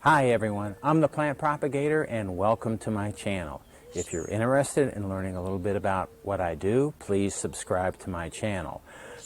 Hi everyone, I'm the Plant Propagator and welcome to my channel. If you're interested in learning a little bit about what I do, please subscribe to my channel.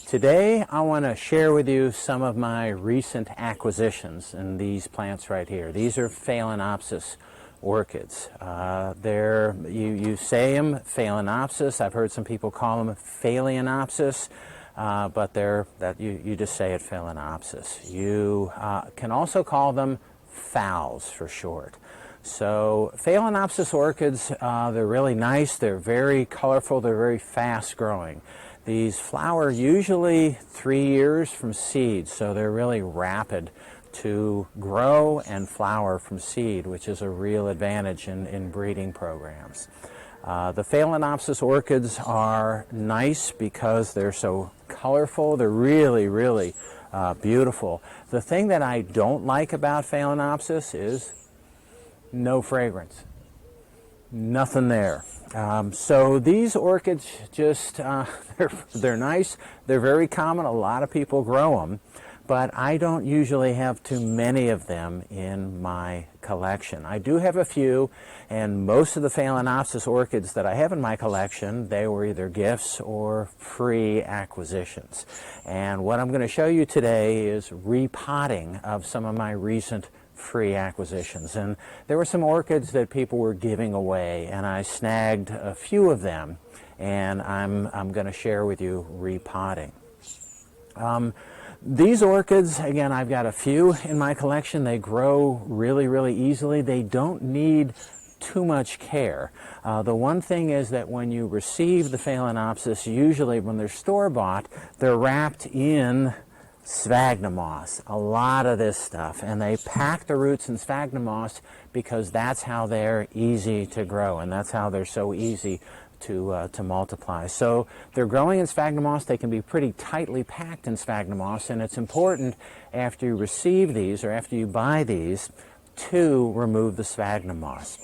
Today I want to share with you some of my recent acquisitions in these plants right here. These are Phalaenopsis orchids. You say them Phalaenopsis. I've heard some people call them Phalaenopsis. But you just say it Phalaenopsis. You can also call them phals for short. So Phalaenopsis orchids, they're really nice, they're very colorful, they're very fast growing. These flower usually 3 years from seed, so they're really rapid to grow and flower from seed, which is a real advantage in breeding programs. The Phalaenopsis orchids are nice because they're so colorful. They're really beautiful. The thing that I don't like about Phalaenopsis is no fragrance. Nothing there. So these orchids just, they're nice. They're very common. A lot of people grow them. But I don't usually have too many of them in my collection. I do have a few, and most of the Phalaenopsis orchids that I have in my collection, they were either gifts or free acquisitions. And what I'm going to show you today is repotting of some of my recent free acquisitions. And there were some orchids that people were giving away, and I snagged a few of them, and I'm going to share with you repotting. These orchids, again, I've got a few in my collection. They grow really easily. They don't need too much care. The one thing is that when you receive the Phalaenopsis, usually when they're store-bought, they're wrapped in sphagnum moss, a lot of this stuff, and they pack the roots in sphagnum moss because that's how they're easy to grow, and that's how they're so easy to multiply. So they're growing in sphagnum moss. They can be pretty tightly packed in sphagnum moss, and it's important after you receive these or after you buy these to remove the sphagnum moss.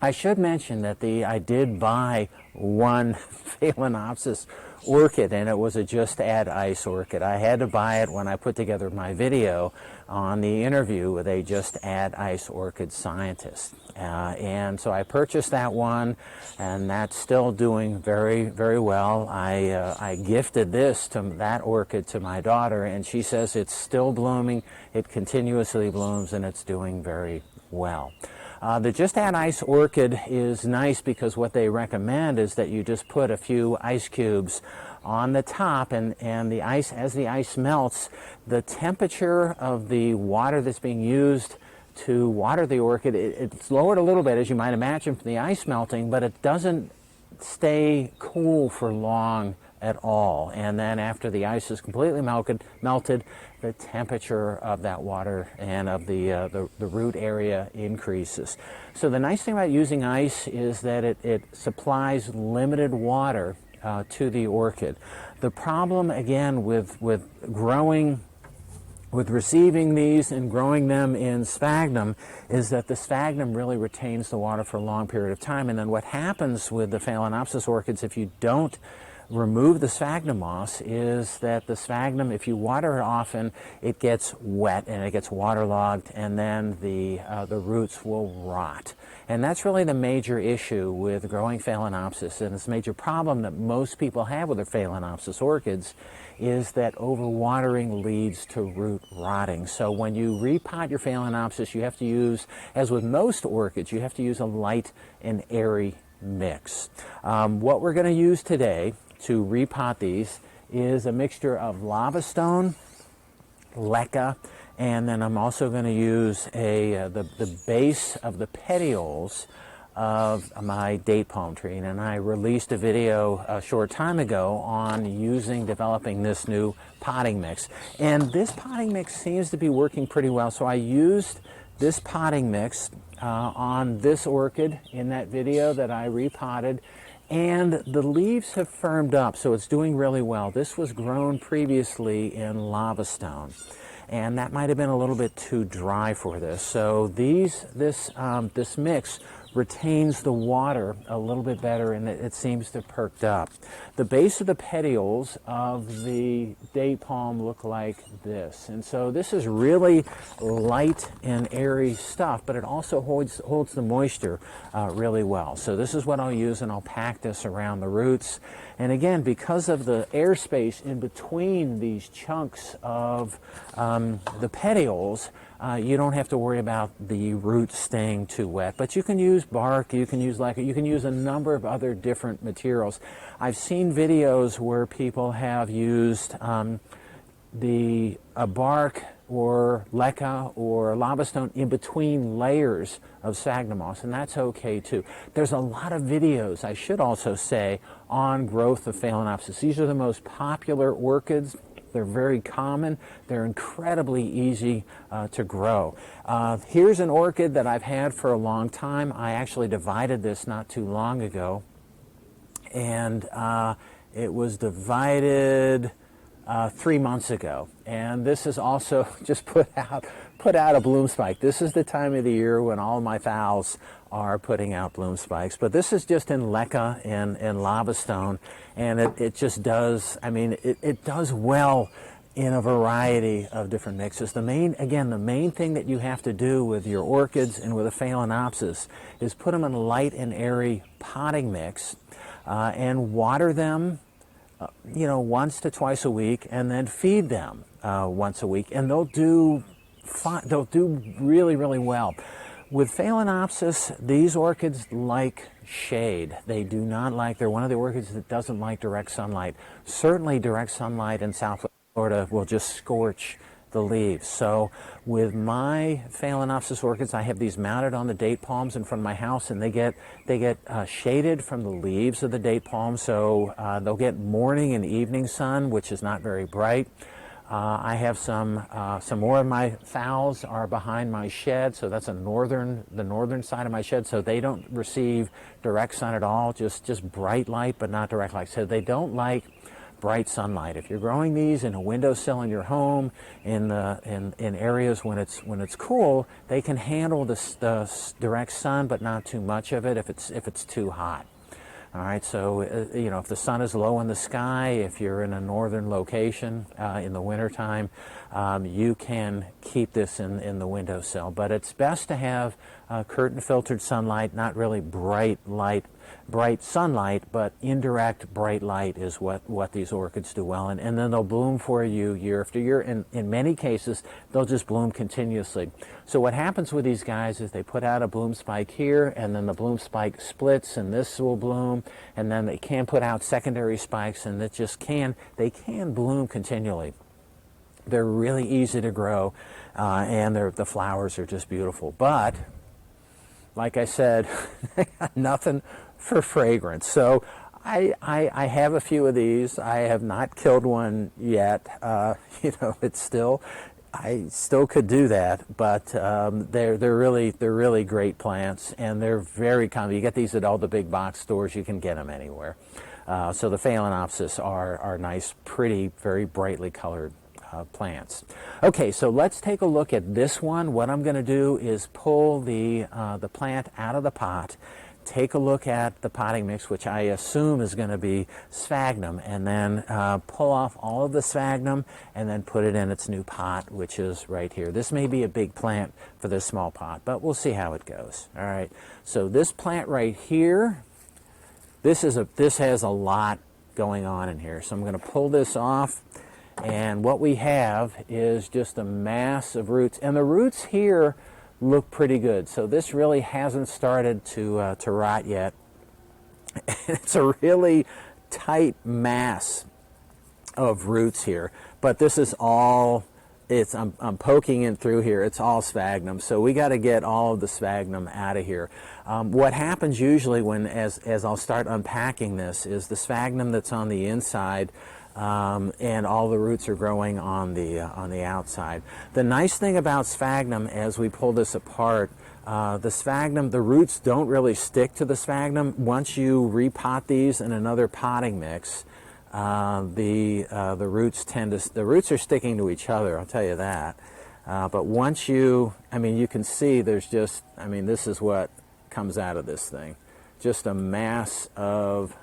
I should mention that I did buy one Phalaenopsis orchid, and it was a Just Add Ice orchid. I had to buy it when I put together my video on the interview with a Just Add Ice orchid scientist. And so I purchased that one, and that's still doing very well. I gifted that orchid to my daughter, and she says it's still blooming, it continuously blooms, and it's doing very well. The Just Add Ice orchid is nice because what they recommend is that you just put a few ice cubes on the top, and the ice, as the ice melts, the temperature of the water that's being used to water the orchid, it's lowered a little bit, as you might imagine, from the ice melting, but it doesn't stay cool for long at all. And then after the ice is completely melted, the temperature of that water and of the root area increases. So the nice thing about using ice is that it supplies limited water to the orchid. The problem, again, with receiving these and growing them in sphagnum is that the sphagnum really retains the water for a long period of time. And then what happens with the Phalaenopsis orchids, if you don't remove the sphagnum moss, is that the sphagnum, if you water it often, it gets wet and it gets waterlogged, and then the roots will rot. And that's really the major issue with growing Phalaenopsis, and it's a major problem that most people have with their Phalaenopsis orchids, is that overwatering leads to root rotting. So when you repot your Phalaenopsis, you have to use, as with most orchids, you have to use a light and airy mix. What we're going to use today to repot these is a mixture of lava stone, leca, and then I'm also going to use the base of the petioles of my date palm tree. And I released a video a short time ago on developing this new potting mix. And this potting mix seems to be working pretty well. So I used this potting mix on this orchid in that video that I repotted, and the leaves have firmed up, so it's doing really well. This was grown previously in lava stone. and that might have been a little bit too dry for this. So this mix retains the water a little bit better, and it seems to perked up. The base of the petioles of the date palm look like this, and so this is really light and airy stuff, but it also holds the moisture really well. So this is what I'll use, and I'll pack this around the roots. And again, because of the airspace in between these chunks of the petioles, you don't have to worry about the roots staying too wet. But you can use bark, you can use lacquer, you can use a number of other different materials. I've seen videos where people have used bark or leca or lava stone in between layers of sphagnum moss, and that's okay too. There's a lot of videos, I should also say, on growth of Phalaenopsis. These are the most popular orchids. They're very common. They're incredibly easy to grow. Here's an orchid that I've had for a long time. I actually divided this not too long ago, and it was divided 3 months ago. And this is also just put out a bloom spike. This is the time of the year when all my phals are putting out bloom spikes. But this is just in leca and lava stone, and it just does, I mean, it does well in a variety of different mixes. The main thing that you have to do with your orchids and with a Phalaenopsis is put them in a light and airy potting mix and water them once to twice a week, and then feed them once a week, and they'll do fine. They'll do really, really well. With Phalaenopsis, these orchids like shade. They do not like, they're one of the orchids that doesn't like direct sunlight. Certainly direct sunlight in Southwest Florida will just scorch the leaves. So with my Phalaenopsis orchids, I have these mounted on the date palms in front of my house, and they get shaded from the leaves of the date palm, so they'll get morning and evening sun, which is not very bright. I have some more of my phals are behind my shed, so that's the northern side of my shed, so they don't receive direct sun at all, just bright light, but not direct light. So they don't like bright sunlight. If you're growing these in a windowsill in your home, in areas when it's cool, they can handle the direct sun, but not too much of it if it's too hot. All right, so if the sun is low in the sky, if you're in a northern location in the wintertime, you can keep this in the windowsill. But it's best to have curtain filtered sunlight, not really bright sunlight, but indirect bright light is what these orchids do well. And then they'll bloom for you year after year. And in many cases, they'll just bloom continuously. So what happens with these guys is they put out a bloom spike here, and then the bloom spike splits, and this will bloom, and then they can put out secondary spikes, and they can bloom continually. They're really easy to grow, and the flowers are just beautiful. But like I said, they got nothing for fragrance. So I have a few of these. I have not killed one yet. I still could do that, but they're really great plants, and they're very common. You get these at all the big box stores. You can get them anywhere. So the Phalaenopsis are nice, pretty, very brightly colored plants. Okay, so let's take a look at this one. What I'm going to do is pull the plant out of the pot, take a look at the potting mix, which I assume is going to be sphagnum, and then pull off all of the sphagnum and then put it in its new pot, which is right here. This may be a big plant for this small pot, but we'll see how it goes. All right, so this plant right here, this has a lot going on in here. So I'm going to pull this off, and what we have is just a mass of roots, and the roots here look pretty good. So this really hasn't started to rot yet. It's a really tight mass of roots here, but this is all, I'm poking in through here, it's all sphagnum. So we got to get all of the sphagnum out of here. What happens usually as I'll start unpacking this is the sphagnum that's on the inside, and all the roots are growing on the outside. The nice thing about sphagnum, as we pull this apart, the roots don't really stick to the sphagnum. Once you repot these in another potting mix, the roots the roots are sticking to each other, I'll tell you that. But once you can see there's just, this is what comes out of this thing. Just a mass of,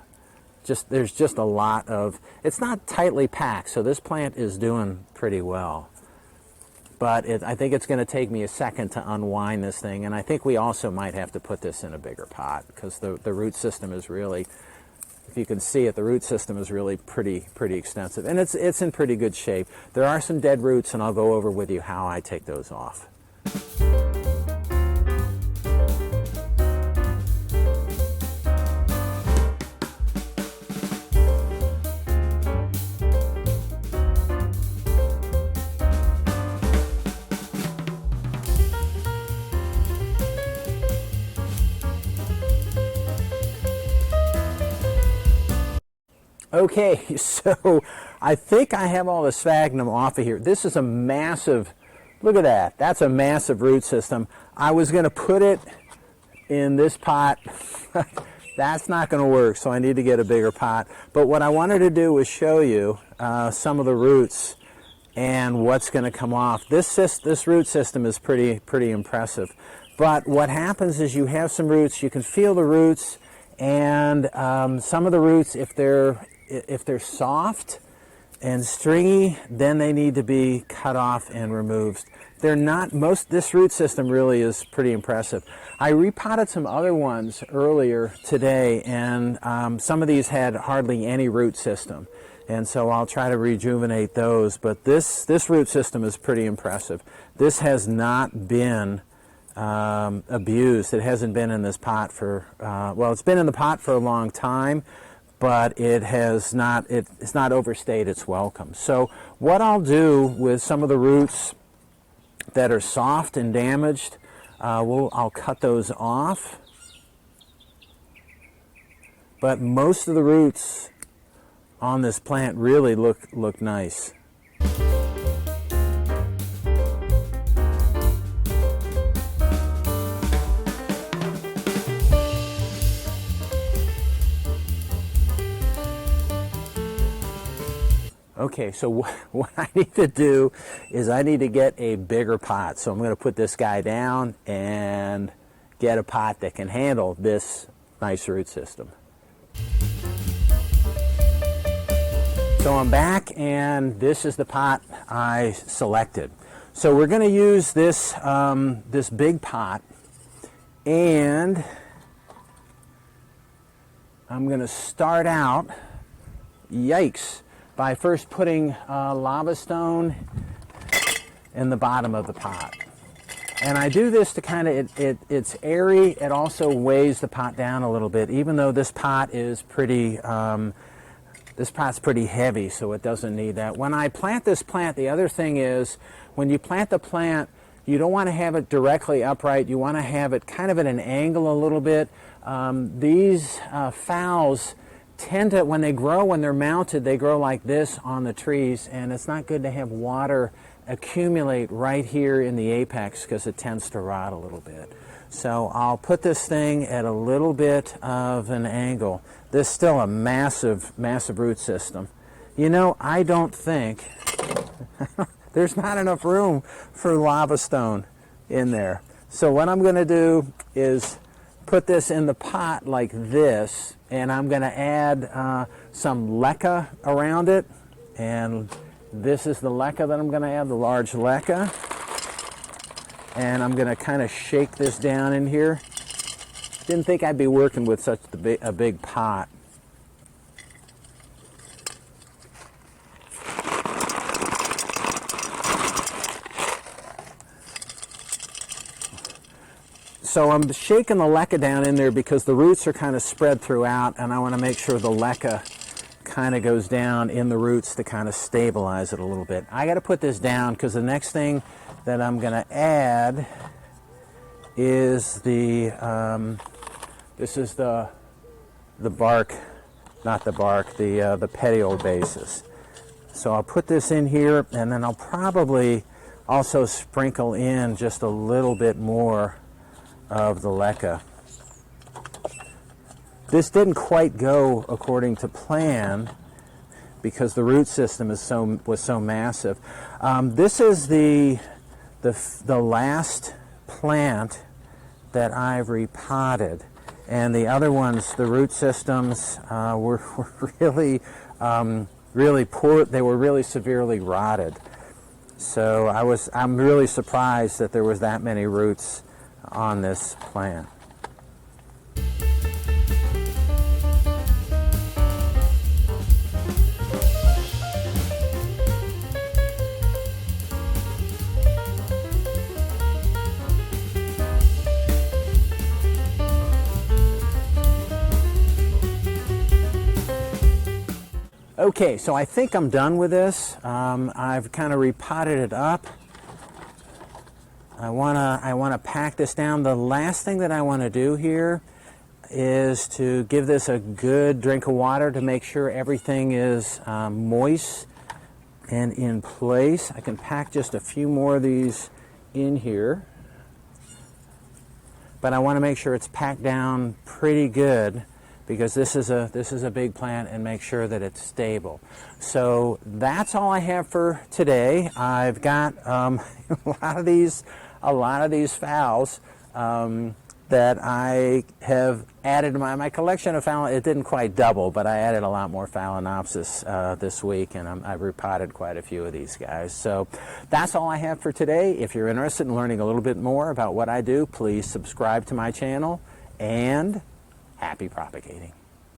there's just a lot of, it's not tightly packed, so this plant is doing pretty well. But I think it's going to take me a second to unwind this thing, and I think we also might have to put this in a bigger pot, because the root system is really, if you can see it, the root system is really pretty extensive, and it's in pretty good shape. There are some dead roots, and I'll go over with you how I take those off. Okay, so I think I have all the sphagnum off of here. This is a massive, look at that. That's a massive root system. I was going to put it in this pot. That's not going to work, so I need to get a bigger pot. But what I wanted to do was show you some of the roots and what's going to come off. This root system is pretty impressive. But what happens is you have some roots, you can feel the roots, and some of the roots, if they're soft and stringy, then they need to be cut off and removed. They're not, this root system really is pretty impressive. I repotted some other ones earlier today, and some of these had hardly any root system. And so I'll try to rejuvenate those, but this root system is pretty impressive. This has not been abused. It hasn't been in this pot for, well, it's been in the pot for a long time, but it has not, it's not overstayed its welcome. So what I'll do with some of the roots that are soft and damaged, I'll cut those off. But most of the roots on this plant really look nice. Okay, so what I need to do is I need to get a bigger pot. So I'm going to put this guy down and get a pot that can handle this nice root system. So I'm back, and this is the pot I selected. So we're going to use this, this big pot, and I'm going to start out, yikes, by first putting lava stone in the bottom of the pot. And I do this to kind of, it's airy, it also weighs the pot down a little bit, even though this pot is pretty, this pot's pretty heavy, so it doesn't need that. When I plant this plant, the other thing is, when you plant the plant, you don't want to have it directly upright, you want to have it kind of at an angle a little bit. These phals tend to, when they're mounted, they grow like this on the trees, and it's not good to have water accumulate right here in the apex because it tends to rot a little bit. So I'll put this thing at a little bit of an angle. This is still a massive root system. You know, I don't think there's not enough room for lava stone in there. So what I'm going to do is put this in the pot like this, and I'm going to add some leca around it, and this is the leca that I'm going to add, the large leca, and I'm going to kind of shake this down in here. Didn't think I'd be working with such a big pot. So I'm shaking the leca down in there because the roots are kind of spread throughout, and I want to make sure the leca kind of goes down in the roots to kind of stabilize it a little bit. I got to put this down because the next thing that I'm going to add is the this is the bark, not the bark, the petiole basis. So I'll put this in here, and then I'll probably also sprinkle in just a little bit more of the leca. This didn't quite go according to plan, because the root system was so massive. This is the last plant that I've repotted, and the other ones, the root systems were really really poor. They were really severely rotted. So I'm really surprised that there was that many roots on this plant. Okay, so I think I'm done with this. I've kind of repotted it up. I wanna pack this down. The last thing that I want to do here is to give this a good drink of water to make sure everything is moist and in place. I can pack just a few more of these in here, but I want to make sure it's packed down pretty good, because this is a big plant, and make sure that it's stable. So that's all I have for today. I've got a lot of these phals that I have added to my collection of Phalaenopsis. It didn't quite double, but I added a lot more Phalaenopsis this week, and I've repotted quite a few of these guys. So that's all I have for today. If you're interested in learning a little bit more about what I do, please subscribe to my channel, and happy propagating.